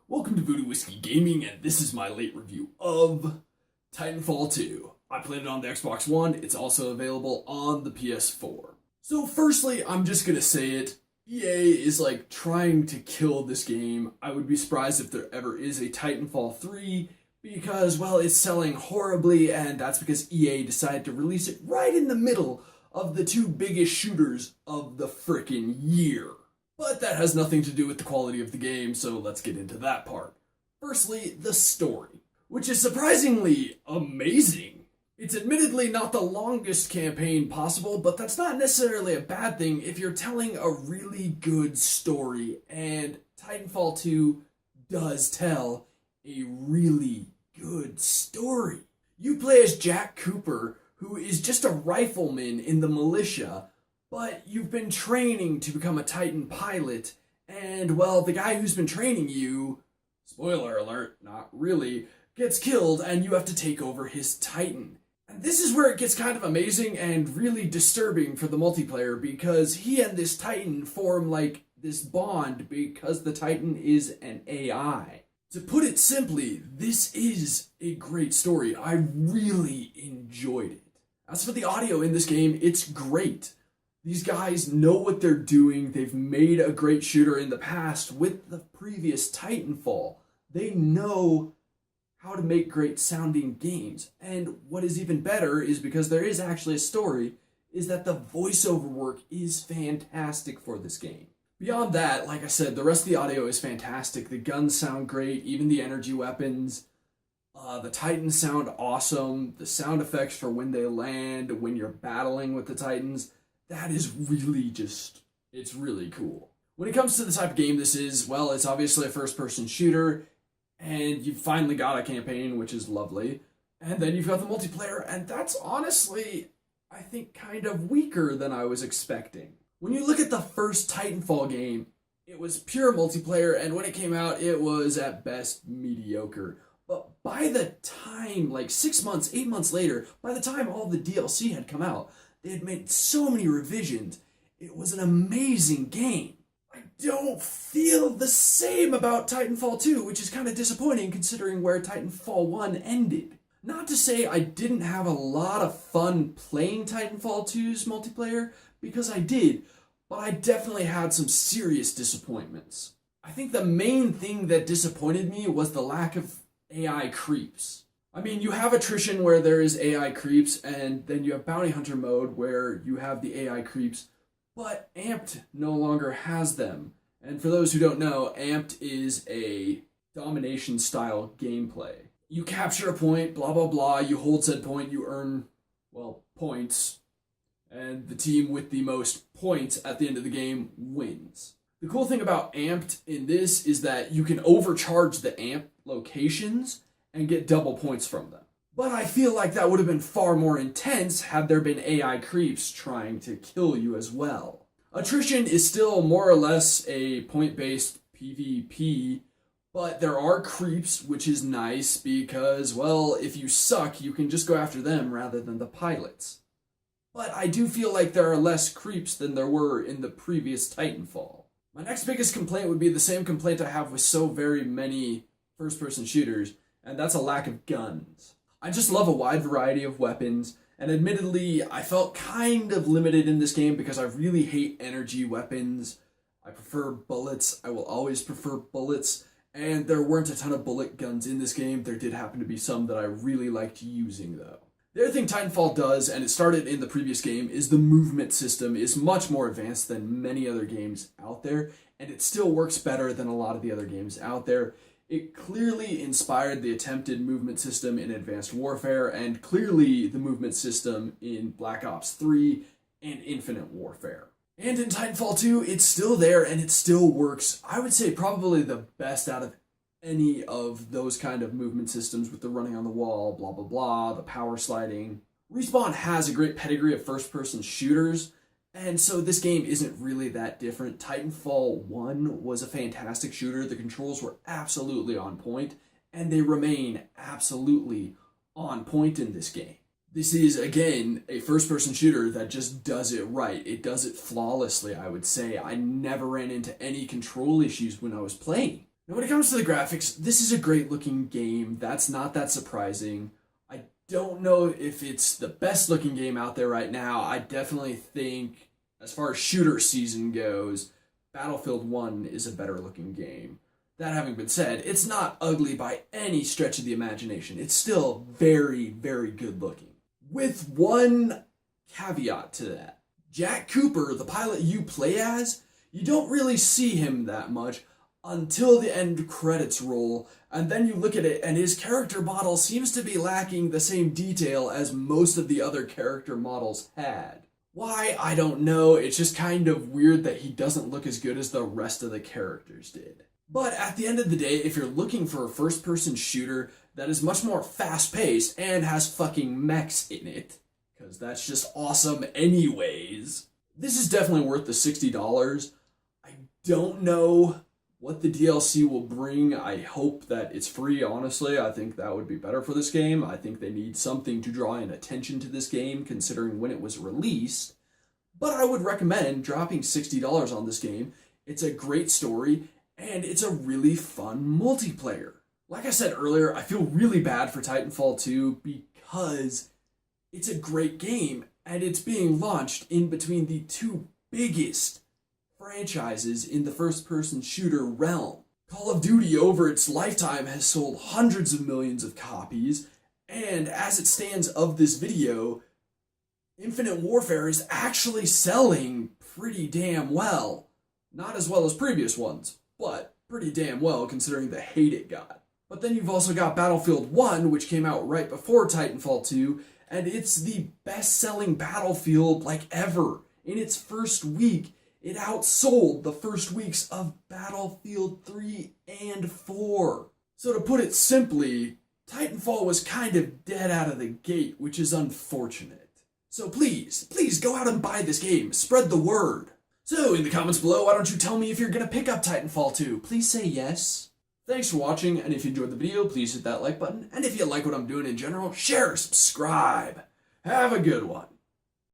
Welcome to Voodoo Whiskey Gaming, and this is my late review of Titanfall 2. I played it on the Xbox One. It's also available on the PS4. So firstly, I'm just gonna say it. EA is trying to kill this game. I would be surprised if there ever is a Titanfall 3 because, well, it's selling horribly, and that's because EA decided to release it right in the middle of the two biggest shooters of the frickin' year. But that has nothing to do with the quality of the game, so let's get into that part. Firstly, the story, which is surprisingly amazing. It's admittedly not the longest campaign possible, but that's not necessarily a bad thing if you're telling a really good story, and Titanfall 2 does tell a really good story. You play as Jack Cooper, who is just a rifleman in the militia, but you've been training to become a Titan pilot, and, well, the guy who's been training you, spoiler alert, not really, gets killed, and you have to take over his Titan. And this is where it gets kind of amazing and really disturbing for the multiplayer, because he and this Titan form, this bond because the Titan is an AI. To put it simply, this is a great story. I really enjoyed it. As for the audio in this game, it's great. These guys know what they're doing. They've made a great shooter in the past with the previous Titanfall. They know how to make great sounding games. And what is even better is, because there is actually a story, is that the voiceover work is fantastic for this game. Beyond that, like I said, the rest of the audio is fantastic. The guns sound great, even the energy weapons. The Titans sound awesome. The sound effects for when they land, when you're battling with the Titans, that is really it's really cool. When it comes to the type of game this is, well, it's obviously a first-person shooter, and you've finally got a campaign, which is lovely, and then you've got the multiplayer, and that's honestly, I think, kind of weaker than I was expecting. When you look at the first Titanfall game, it was pure multiplayer, and when it came out, it was at best mediocre. But by the time, 6 months, 8 months later, by the time all the DLC had come out, they had made so many revisions. It was an amazing game. I don't feel the same about Titanfall 2, which is kind of disappointing considering where Titanfall 1 ended. Not to say I didn't have a lot of fun playing Titanfall 2's multiplayer, because I did, but I definitely had some serious disappointments. I think the main thing that disappointed me was the lack of AI creeps. I mean, you have attrition where there is AI creeps, and then you have bounty hunter mode where you have the AI creeps, but Amped no longer has them. And for those who don't know, Amped is a domination style gameplay. You capture a point, blah blah blah, you hold said point, you earn, well, points, and the team with the most points at the end of the game wins. The cool thing about Amped in this is that you can overcharge the Amp locations and get double points from them. But I feel like that would have been far more intense had there been AI creeps trying to kill you as well. Attrition is still more or less a point-based PvP, but there are creeps, which is nice because, well, if you suck, you can just go after them rather than the pilots. But I do feel like there are less creeps than there were in the previous Titanfall. My next biggest complaint would be the same complaint I have with so very many first-person shooters, and that's a lack of guns. I just love a wide variety of weapons, and admittedly, I felt kind of limited in this game because I really hate energy weapons. I prefer bullets. I will always prefer bullets, and there weren't a ton of bullet guns in this game. There did happen to be some that I really liked using, though. The other thing Titanfall does, and it started in the previous game, is the movement system is much more advanced than many other games out there, and it still works better than a lot of the other games out there. It clearly inspired the attempted movement system in Advanced Warfare, and clearly the movement system in Black Ops 3 and Infinite Warfare. And in Titanfall 2, it's still there and it still works. I would say probably the best out of any of those kind of movement systems, with the running on the wall, blah blah blah, the power sliding. Respawn has a great pedigree of first-person shooters, and so this game isn't really that different. Titanfall 1 was a fantastic shooter. The controls were absolutely on point, and they remain absolutely on point in this game. This is, again, a first-person shooter that just does it right. It does it flawlessly, I would say. I never ran into any control issues when I was playing. Now, when it comes to the graphics, this is a great looking game. That's not that surprising. I don't know if it's the best looking game out there right now. I definitely think, as far as shooter season goes, Battlefield 1 is a better looking game. That having been said, it's not ugly by any stretch of the imagination. It's still very, very good looking. With one caveat to that. Jack Cooper, the pilot you play as, you don't really see him that much until the end credits roll, and then you look at it and his character model seems to be lacking the same detail as most of the other character models had. Why, I don't know. It's just kind of weird that he doesn't look as good as the rest of the characters did. But at the end of the day, if you're looking for a first-person shooter that is much more fast-paced and has fucking mechs in it, because that's just awesome anyways, this is definitely worth the $60. I don't know what the DLC will bring. I hope that it's free, honestly. I think that would be better for this game. I think they need something to draw in attention to this game, considering when it was released. But I would recommend dropping $60 on this game. It's a great story, and it's a really fun multiplayer. Like I said earlier, I feel really bad for Titanfall 2 because it's a great game, and it's being launched in between the two biggest franchises in the first-person shooter realm. Call of Duty over its lifetime has sold hundreds of millions of copies, and as it stands of this video, Infinite Warfare is actually selling pretty damn well. Not as well as previous ones, but pretty damn well considering the hate it got. But then you've also got Battlefield 1, which came out right before Titanfall 2, and it's the best-selling Battlefield like ever. In its first week, it outsold the first weeks of Battlefield 3 and 4. So to put it simply, Titanfall was kind of dead out of the gate, which is unfortunate. So please go out and buy this game. Spread the word. So in the comments below, why don't you tell me if you're going to pick up Titanfall 2? Please say yes. Thanks for watching, and if you enjoyed the video, please hit that like button. And if you like what I'm doing in general, share, subscribe. Have a good one.